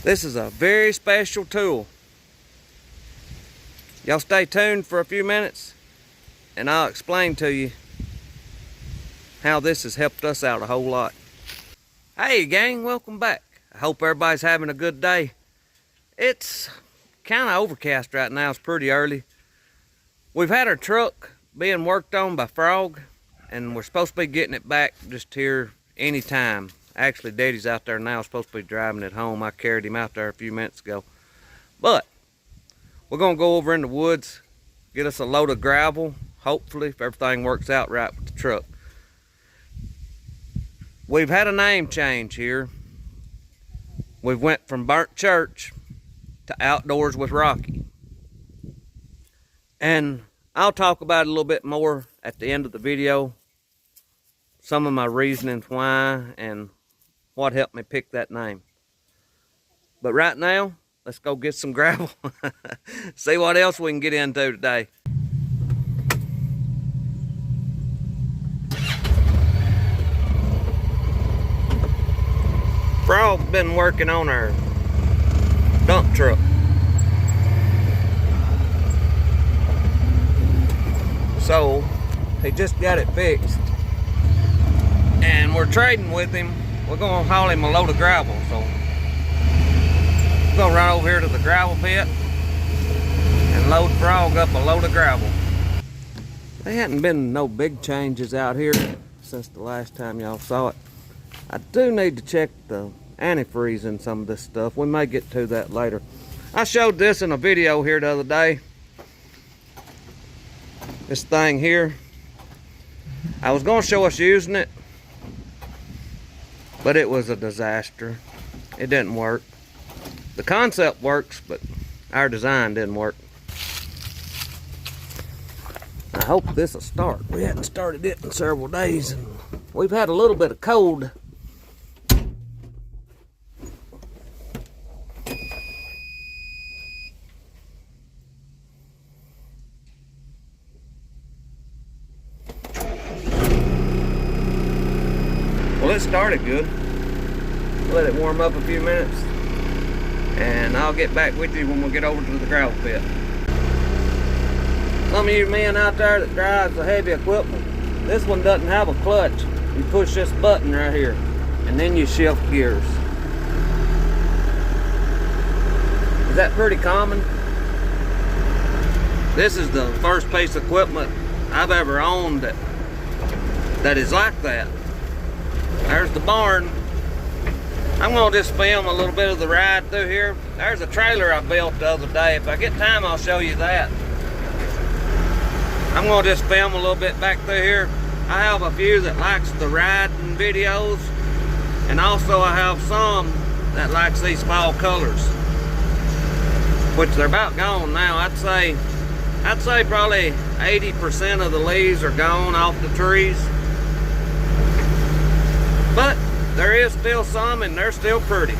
This is a very special tool. Y'all stay tuned for a few minutes and I'll explain to you how this has helped us out a whole lot. Hey gang, welcome back. I hope everybody's having a good day. It's kind of overcast right now. It's pretty early. We've had our truck being worked on by Frog and we're supposed to be getting it back just here anytime. Actually, Daddy's out there now, supposed to be driving it home. I carried him out there a few minutes ago. But we're gonna go over in the woods, get us a load of gravel, hopefully, if everything works out right with the truck. We've had a name change here. We've went from Burntchurch to Outdoors with Rocky. And I'll talk about it a little bit more at the end of the video. Some of my reasonings why and what helped me pick that name. But right now, let's go get some gravel. See what else we can get into today. Frog's been working on our dump truck. So, he just got it fixed. And we're trading with him. We're gonna haul him a load of gravel. So, we're gonna run over here to the gravel pit and load Frog up a load of gravel. There hadn't been no big changes out here since the last time y'all saw it. I do need to check the antifreeze in some of this stuff. We may get to that later. I showed this in a video here the other day. This thing here. I was gonna show us using it, but it was a disaster. It didn't work. The concept works, but our design didn't work. I hope this will start. We hadn't started it in several days, and we've had a little bit of cold. Well, it started good. Let it warm up a few minutes and I'll get back with you when we get over to the gravel pit. Some of you men out there that drives the heavy equipment, this one doesn't have a clutch. You push this button right here and then you shift gears. Is that pretty common? This is the first piece of equipment I've ever owned that is like that. There's the barn. I'm gonna just film a little bit of the ride through here. There's a trailer I built the other day. If I get time, I'll show you that. I'm gonna just film a little bit back through here. I have a few that likes the riding videos, and also I have some that likes these fall colors, which they're about gone now. I'd say probably 80% of the leaves are gone off the trees. But there is still some and they're still pretty.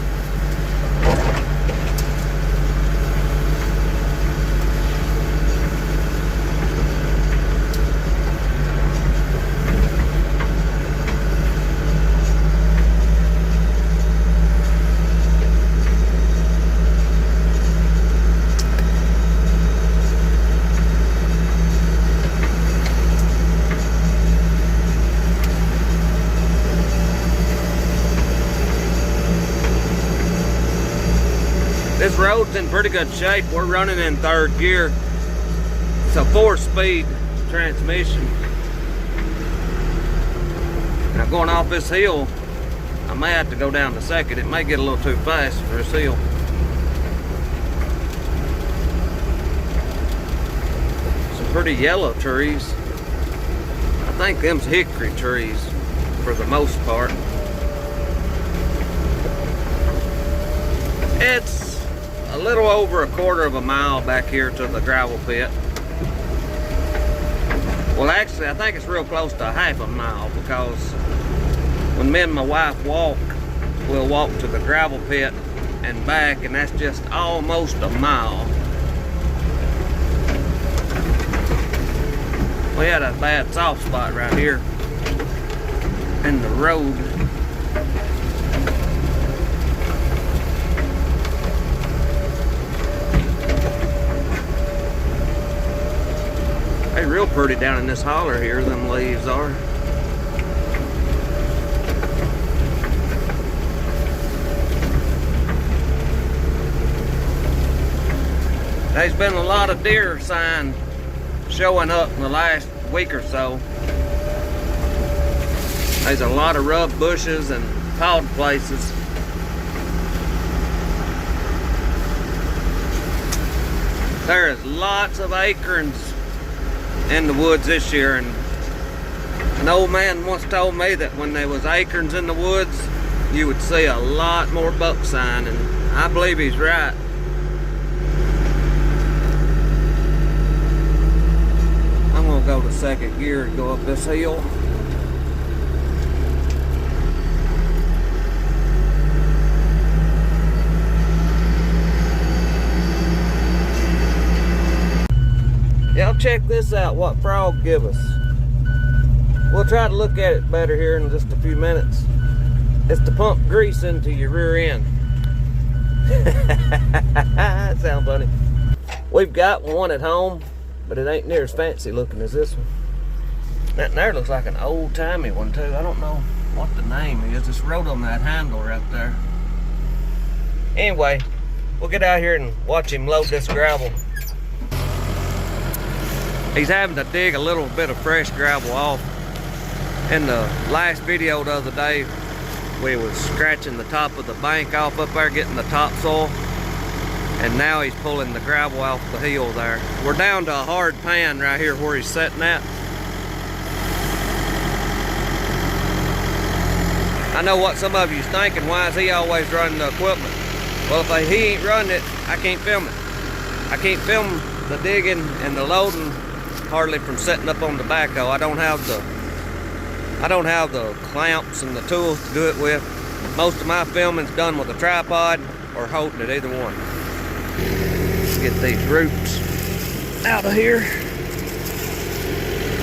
This road's in pretty good shape. We're running in third gear. It's a 4-speed transmission. Now going off this hill, I may have to go down to second. It may get a little too fast for this hill. Some pretty yellow trees. I think them's hickory trees for the most part. It's a little over a quarter of a mile back here to the gravel pit. Well, actually, I think it's real close to half a mile, because when me and my wife walk, we'll walk to the gravel pit and back, and that's just almost a mile. We had a bad soft spot right here in the road. pretty down in this holler here, them leaves are. There's been a lot of deer sign showing up in the last week or so. There's a lot of rub bushes and pod places. There is lots of acorns in the woods this year, and an old man once told me that when there was acorns in the woods, you would see a lot more buck sign, and I believe he's right. I'm gonna go to second gear and go up this hill. Y'all check this out, what Frog give us. We'll try to look at it better here in just a few minutes. It's to pump grease into your rear end. That sounds funny. We've got one at home, but it ain't near as fancy looking as this one. That there looks like an old-timey one too. I don't know what the name is. It's wrote on that handle right there. Anyway, we'll get out here and watch him load this gravel. He's having to dig a little bit of fresh gravel off. In the last video the other day, we was scratching the top of the bank off up there, getting the topsoil. And now he's pulling the gravel off the hill there. We're down to a hard pan right here where he's sitting at. I know what some of you's thinking, why is he always running the equipment? Well, if he ain't running it, I can't film it. I can't film the digging and the loading hardly from setting up on the backhoe. I don't have the clamps and the tools to do it with. Most of my filming's done with a tripod or holding it, either one. Let's get these roots out of here.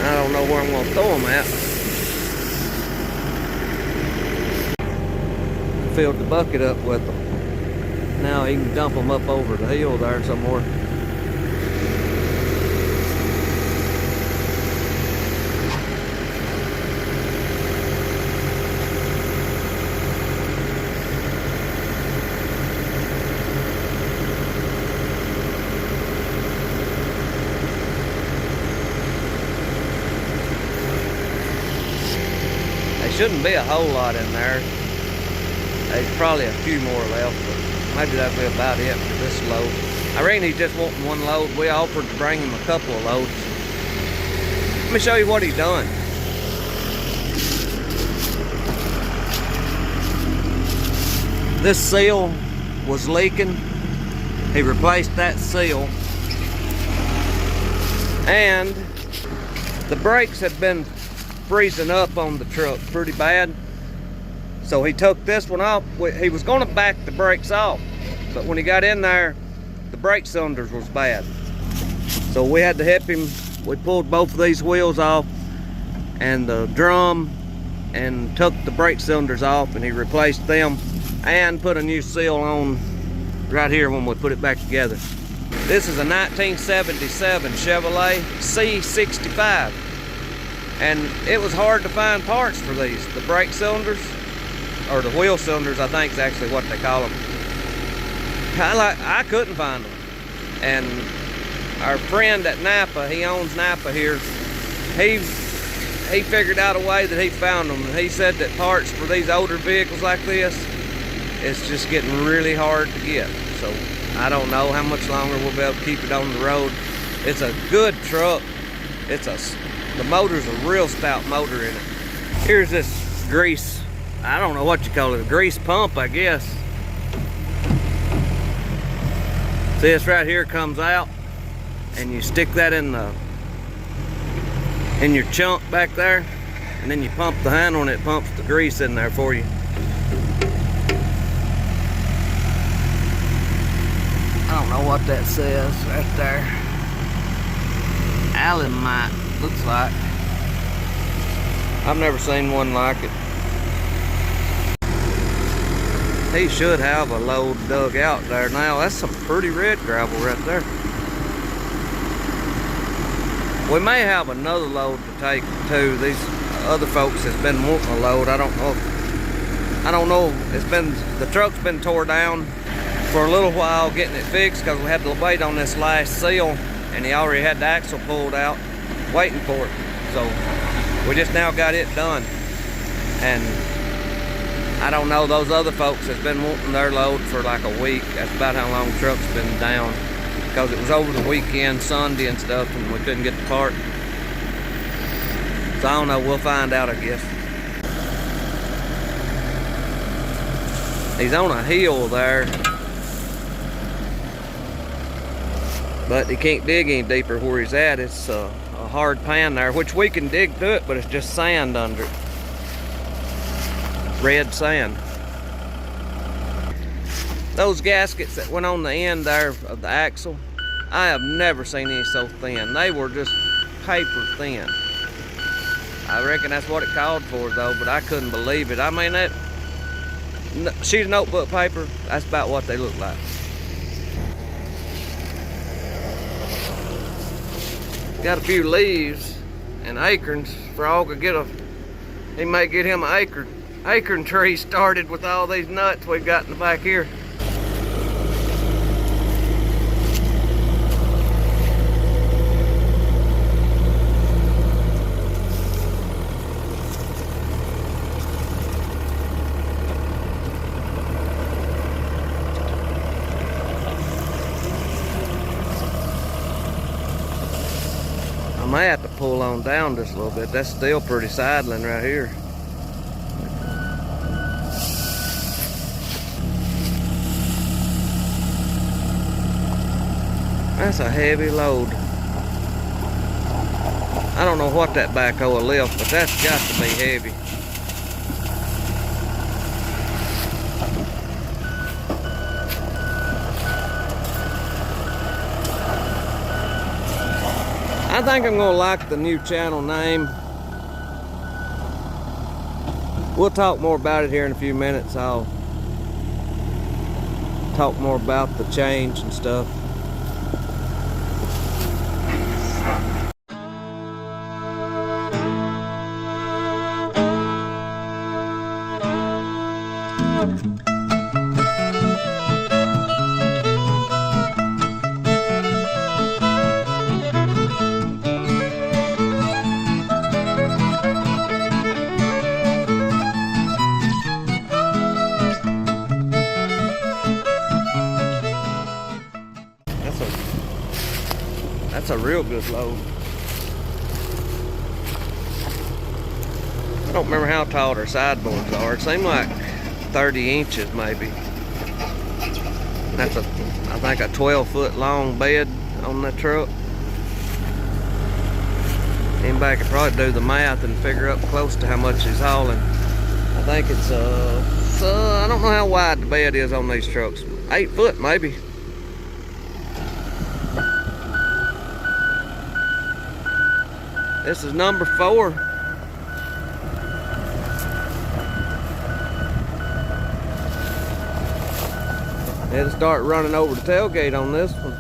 I don't know where I'm gonna throw them at. Filled the bucket up with them. Now he can dump them up over the hill there somewhere. Shouldn't be a whole lot in there. There's probably a few more left, but maybe that'll be about it for this load. I reckon he's just wanting one load. We offered to bring him a couple of loads. Let me show you what he's done. This seal was leaking. He replaced that seal. And the brakes had been freezing up on the truck pretty bad, so he took this one off. He was going to back the brakes off, but when he got in there, the brake cylinders was bad, so we had to help him. We pulled both of these wheels off and the drum and took the brake cylinders off, and he replaced them and put a new seal on right here when we put it back together. This is a 1977 Chevrolet C65. And it was hard to find parts for these. The brake cylinders, or the wheel cylinders, I think is actually what they call them. I couldn't find them. And our friend at Napa, he owns Napa here, he figured out a way that he found them. And he said that parts for these older vehicles like this, it's just getting really hard to get. So I don't know how much longer we'll be able to keep it on the road. It's a good truck. The motor's a real stout motor in it. Here's this grease, I don't know what you call it, a grease pump, I guess. See, this right here comes out, and you stick that in your chunk back there, and then you pump the handle and it pumps the grease in there for you. I don't know what that says right there. Alumite. Looks like. I've never seen one like it. He should have a load dug out there now. That's some pretty red gravel right there. We may have another load to take too. These other folks has been wanting a load. I don't know. The truck's been tore down for a little while getting it fixed because we had to wait on this last seal, and he already had the axle pulled out waiting for it. So we just now got it done. And I don't know, those other folks has been wanting their load for like a week. That's about how long the truck's been down, because it was over the weekend, Sunday and stuff, and we couldn't get the part. So I don't know, we'll find out, I guess. He's on a hill there, but he can't dig any deeper where he's at. It's a hard pan there, which we can dig to it, but it's just sand under it. Red sand. Those gaskets that went on the end there of the axle, I have never seen any so thin. They were just paper thin. I reckon that's what it called for though, but I couldn't believe it. I mean, that sheet of notebook paper, that's about what they look like. Got a few leaves and acorns. Frog could get he may get him an acorn tree started with all these nuts we've got in the back here. I may have to pull on down just a little bit. That's still pretty sidling right here. That's a heavy load. I don't know what that backhoe will lift, but that's got to be heavy. I think I'm gonna like the new channel name. We'll talk more about it here in a few minutes. I'll talk more about the change and stuff. That's a real good load. I don't remember how tall their sideboards are. It seemed like 30 inches maybe. That's I think a 12-foot long bed on that truck. Anybody could probably do the math and figure up close to how much he's hauling. I think it's I don't know how wide the bed is on these trucks. 8 foot maybe. This is number 4. It'll start running over the tailgate on this one.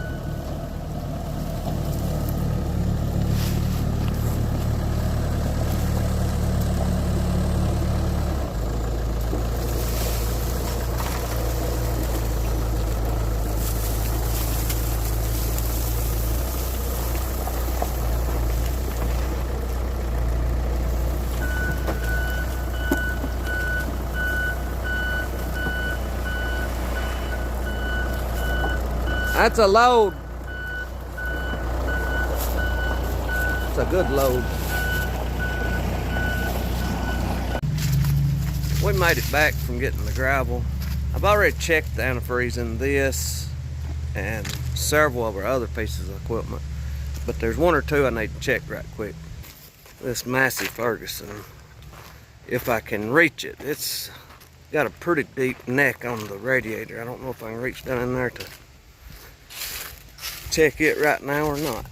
That's a load. It's a good load. We made it back from getting the gravel. I've already checked the antifreeze in this and several of our other pieces of equipment, but there's 1 or 2 I need to check right quick. This Massey Ferguson, if I can reach it, it's got a pretty deep neck on the radiator. I don't know if I can reach down in there to check it right now or not.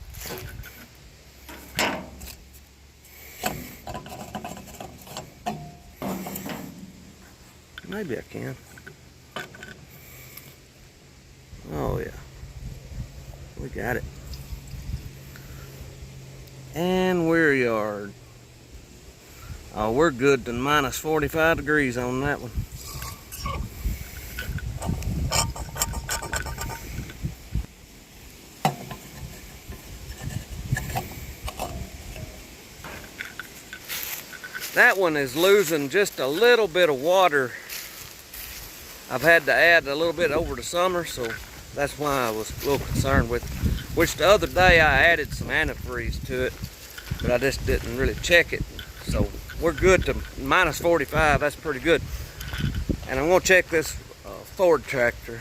Maybe I can. Oh yeah, we got it. And we're yard. Oh, we're good to minus 45 degrees on that one. That one is losing just a little bit of water. I've had to add a little bit over the summer, so that's why I was a little concerned with it. Which the other day I added some antifreeze to it, but I just didn't really check it. So we're good to minus 45, that's pretty good. And I'm gonna check this Ford tractor.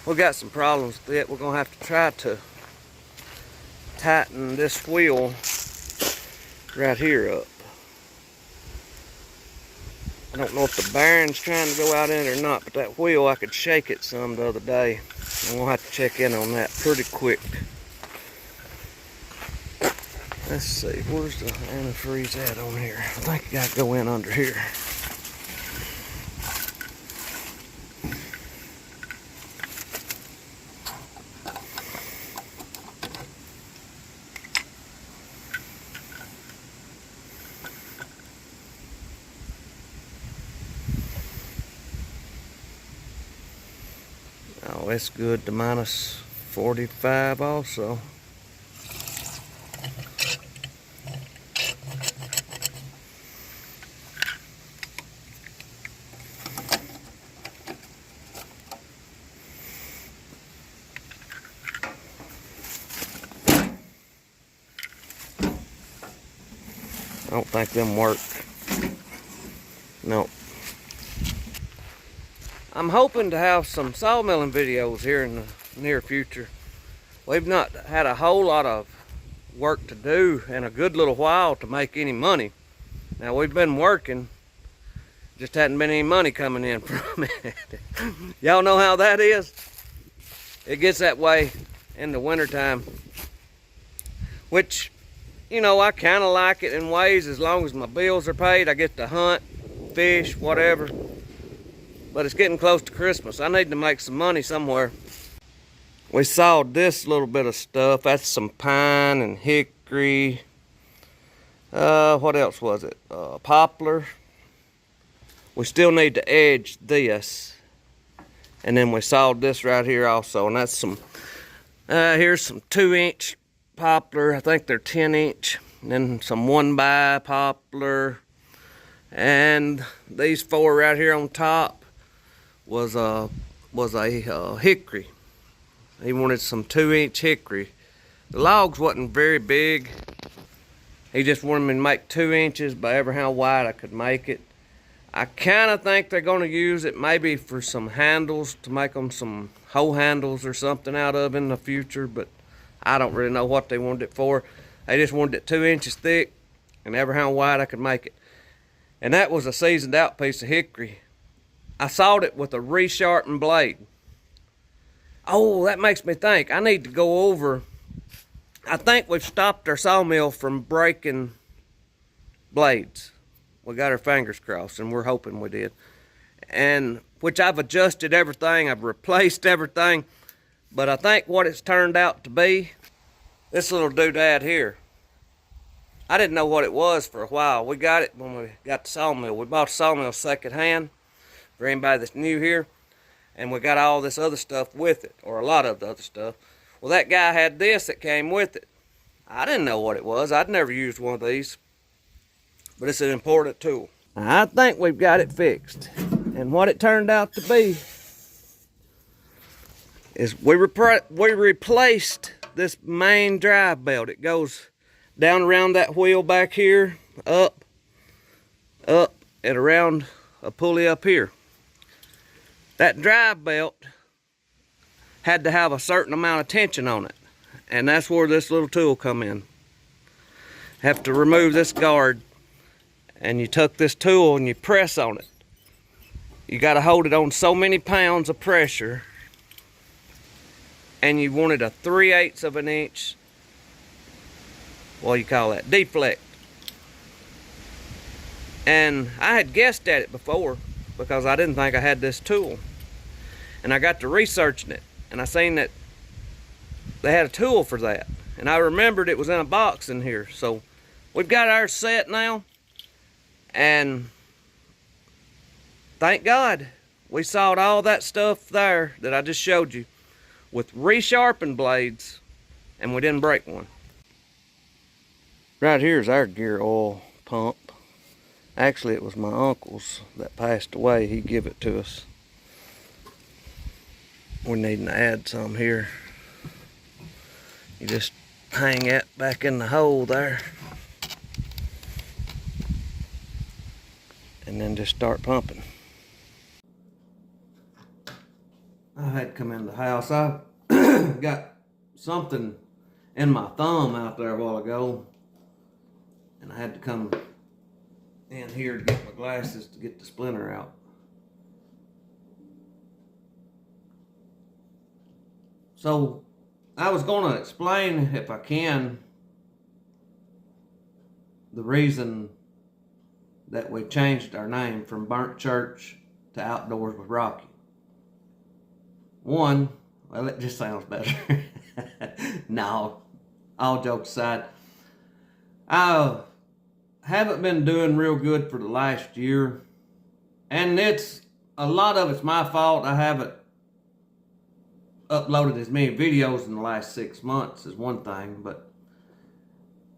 We got some problems with it. We're gonna have to try to tighten this wheel right here up. I don't know if the bearing's trying to go out in it or not, but that wheel, I could shake it some the other day. I'm gonna have to check in on that pretty quick. Let's see, where's the antifreeze at on here? I think I gotta go in under here. Oh, it's good to minus 45 also. I don't think them work. No. I'm hoping to have some sawmilling videos here in the near future. We've not had a whole lot of work to do in a good little while to make any money. Now we've been working, just hadn't been any money coming in from it. Y'all know how that is? It gets that way in the wintertime. Which, you know, I kind of like it in ways. As long as my bills are paid, I get to hunt, fish, whatever. But it's getting close to Christmas. I need to make some money somewhere. We sawed this little bit of stuff. That's some pine and hickory. What else was it? Poplar. We still need to edge this. And then we sawed this right here also. And that's some, here's some 2-inch poplar. I think they're 10-inch. And then some 1x poplar. And these 4 right here on top was a hickory. He wanted some 2-inch hickory. The logs wasn't very big. He just wanted me to make 2 inches by ever how wide I could make it. I kind of think they're going to use it maybe for some handles, to make them some hoe handles or something out of in the future, but I don't really know what they wanted it for. They just wanted it 2 inches thick and ever how wide I could make it. And that was a seasoned out piece of hickory. I sawed it with a resharpened blade. Oh, that makes me think. I need to go over. I think we've stopped our sawmill from breaking blades. We got our fingers crossed, and we're hoping we did. And which I've adjusted everything. I've replaced everything. But I think what it's turned out to be, this little doodad here. I didn't know what it was for a while. We got it when we got the sawmill. We bought the sawmill secondhand. For anybody that's new here, and we got all this other stuff with it, or a lot of the other stuff. Well, that guy had this that came with it. I didn't know what it was. I'd never used one of these, but it's an important tool. I think we've got it fixed, and what it turned out to be is we replaced this main drive belt. It goes down around that wheel back here, up, and around a pulley up here. That drive belt had to have a certain amount of tension on it, and that's where this little tool come in. Have to remove this guard, and you tuck this tool and you press on it. You got to hold it on so many pounds of pressure, and you wanted a 3/8 of an inch, what do you call that, deflect. And I had guessed at it before because I didn't think I had this tool. And I got to researching it, and I seen that they had a tool for that. and I remembered it was in a box in here. So we've got ours set now, and thank God we sawed all that stuff there that I just showed you with resharpened blades, and we didn't break one. Right here is our gear oil pump. Actually, it was my uncle's that passed away. He gave it to us. We're needing to add some here. You just hang it back in the hole there, and then just start pumping. I had to come in the house. I got something in my thumb out there a while ago, and I had to come in here to get my glasses to get the splinter out. So I was going to explain, if I can, the reason that we changed our name from Burntchurch to Outdoors with Rocky. One, well, it just sounds better. No, all jokes aside, I haven't been doing real good for the last year, and a lot of it's my fault. I haven't uploaded as many videos in the last 6 months is one thing, but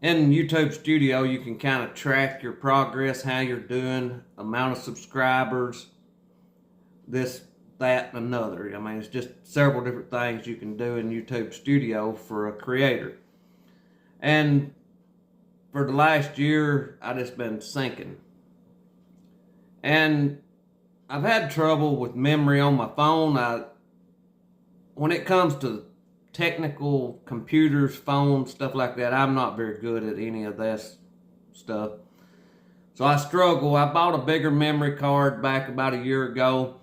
in YouTube Studio you can kind of track your progress, how you're doing, amount of subscribers, this, that, and another. I mean, it's just several different things you can do in YouTube Studio for a creator. And for the last year, I just been sinking. And I've had trouble with memory on my phone. When it comes to technical computers, phones, stuff like that, I'm not very good at any of this stuff. So I struggle. I bought a bigger memory card back about a year ago.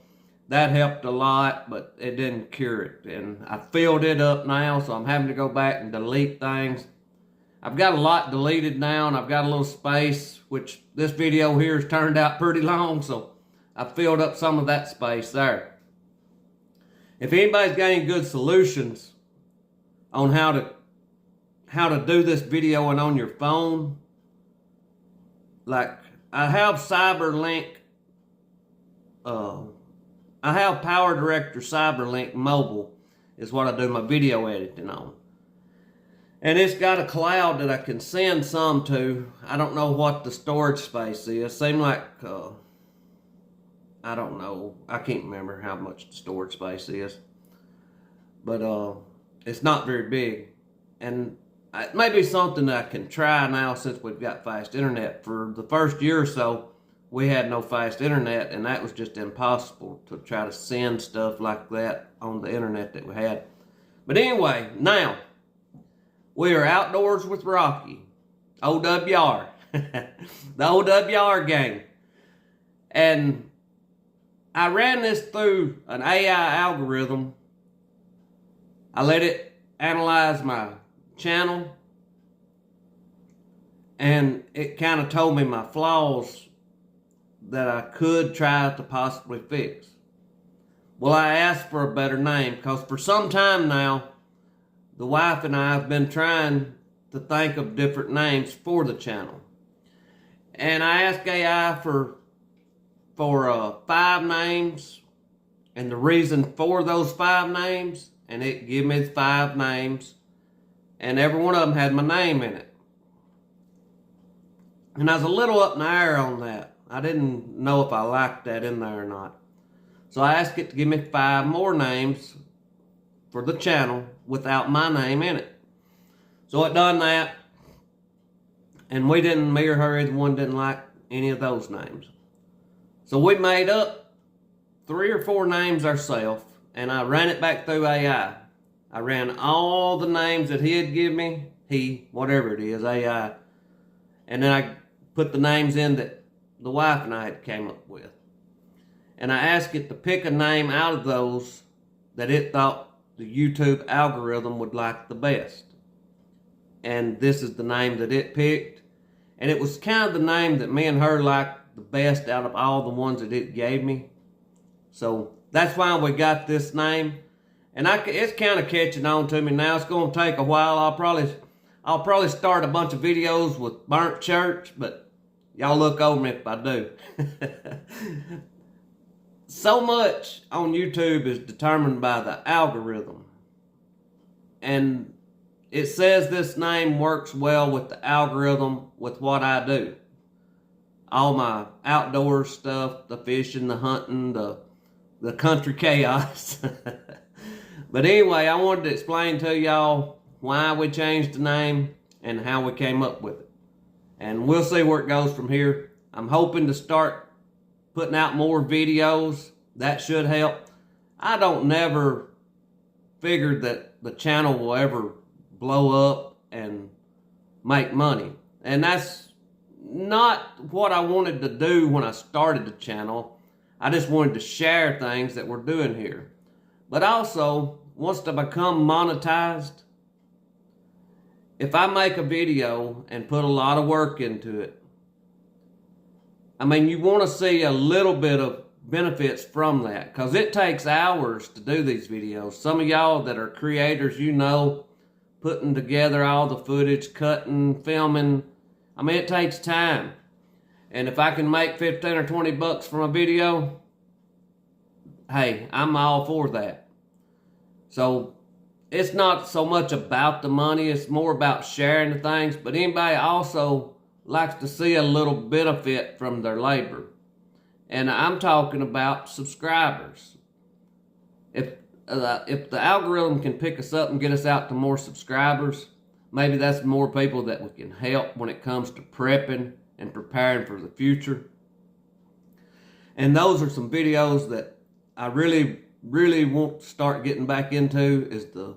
That helped a lot, but it didn't cure it. And I filled it up now, so I'm having to go back and delete things. I've got a lot deleted now, and I've got a little space, which this video here has turned out pretty long, so I filled up some of that space there. If anybody's got any good solutions on how to do this videoing on your phone, like I have CyberLink, I have Power Director CyberLink Mobile is what I do my video editing on. And it's got a cloud that I can send some to. I don't know what the storage space is. Seems like, I don't know. I can't remember how much the storage space is. But it's not very big. And it may be something that I can try now since we've got fast internet. For the first year or so, we had no fast internet, and that was just impossible to try to send stuff like that on the internet that we had. But anyway, now, we are Outdoors with Rocky, OWR, the OWR gang. And I ran this through an AI algorithm. I let it analyze my channel, and it kind of told me my flaws that I could try to possibly fix. Well, I asked for a better name, because for some time now, the wife and I have been trying to think of different names for the channel. And I asked AI for 5 names, and the reason for those 5 names, and it gave me 5 names, and every one of them had my name in it. And I was a little up in the air on that. I didn't know if I liked that in there or not. So I asked it to give me 5 more names for the channel without my name in it. So it done that, and me or her, either one didn't like any of those names. So we made up 3 or 4 names ourselves, and I ran it back through AI. I ran all the names that he had given me, whatever it is, AI, and then I put the names in that the wife and I had came up with. And I asked it to pick a name out of those that it thought the YouTube algorithm would like the best. And this is the name that it picked. And it was kind of the name that me and her liked the best out of all the ones that it gave me. So that's why we got this name. And it's kind of catching on to me now. It's going to take a while. I'll probably start a bunch of videos with Burntchurch, but y'all look over me if I do. So much on YouTube is determined by the algorithm. And it says this name works well with the algorithm with what I do. All my outdoor stuff, the fishing, the hunting, the country chaos. But anyway, I wanted to explain to y'all why we changed the name and how we came up with it. And we'll see where it goes from here. I'm hoping to start putting out more videos. That should help. I don't never figure that the channel will ever blow up and make money. And that's not what I wanted to do when I started the channel. I just wanted to share things that we're doing here. But also, once I become monetized, if I make a video and put a lot of work into it, I mean, you want to see a little bit of benefits from that, because it takes hours to do these videos. Some of y'all that are creators, you know, putting together all the footage, cutting, filming, I mean, it takes time. And if I can make 15 or 20 bucks from a video, hey, I'm all for that. So it's not so much about the money, it's more about sharing the things. But anybody also likes to see a little benefit from their labor. And I'm talking about subscribers. If the algorithm can pick us up and get us out to more subscribers, maybe that's more people that we can help when it comes to prepping and preparing for the future. And those are some videos that I really want to start getting back into, is the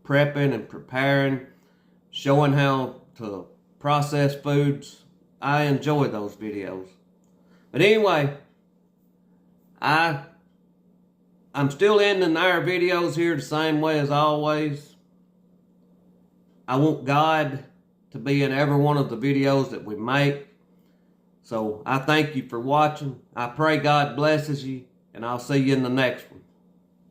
prepping and preparing, showing how to process foods. I enjoy those videos. But anyway, I'm still ending our videos here the same way as always. I want God to be in every one of the videos that we make. So I thank you for watching. I pray God blesses you, and I'll see you in the next one.